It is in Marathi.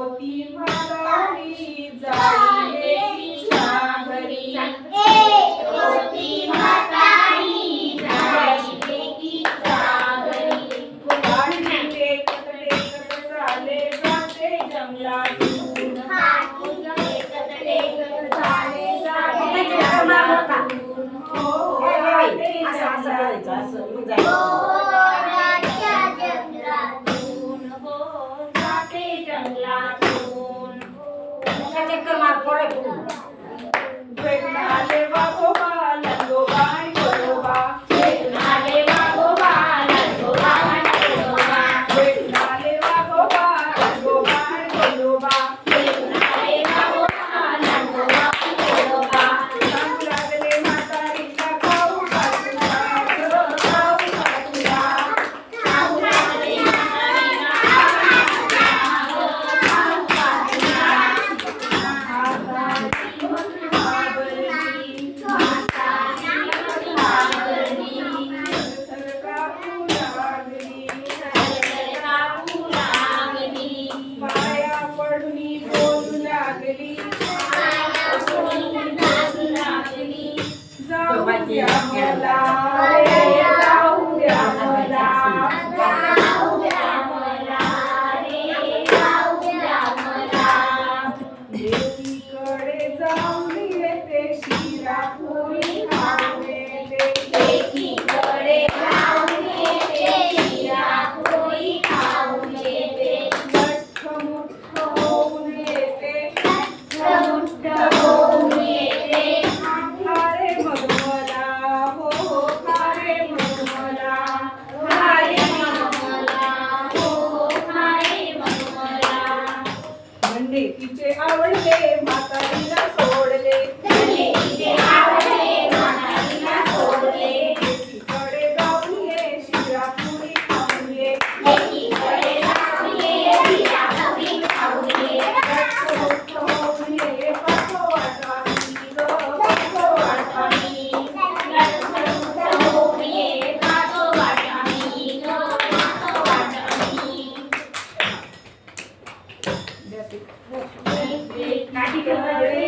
होती म्हातारी जाई लेकीच्या घरी होती म्हातारी जाई लेकीच्या घरी गुलाबी टेकत टेकत चाले जाते जंगलातून टेकत टेकत चाले जाते जंगलातून भेटणारे वाघोबा लंगोबा आणि गोरोबा भेटणारे वाघोबा लंगोबा आणि गोरोबा सांगू लागले म्हातारीला खाऊ घातला खाऊ घातला पाया पडून बोलू लागली जाऊ द्या मला रे जाऊ द्या लेकीकडे जाऊन येते शिरापुरी खाऊन येते लठ्ठ मुठ्ठ होऊन येते खारे मग मला हो खारे मग मला म्हणजे तिचे आवडले म्हातारीला सोडले लेकीकडे जाऊन ये शिरापुरी खाऊन ये लठ्ठ मुठ्ठ होऊन ये पाठो वाटावी ग पाठो वाटावी नाटिकामध्ये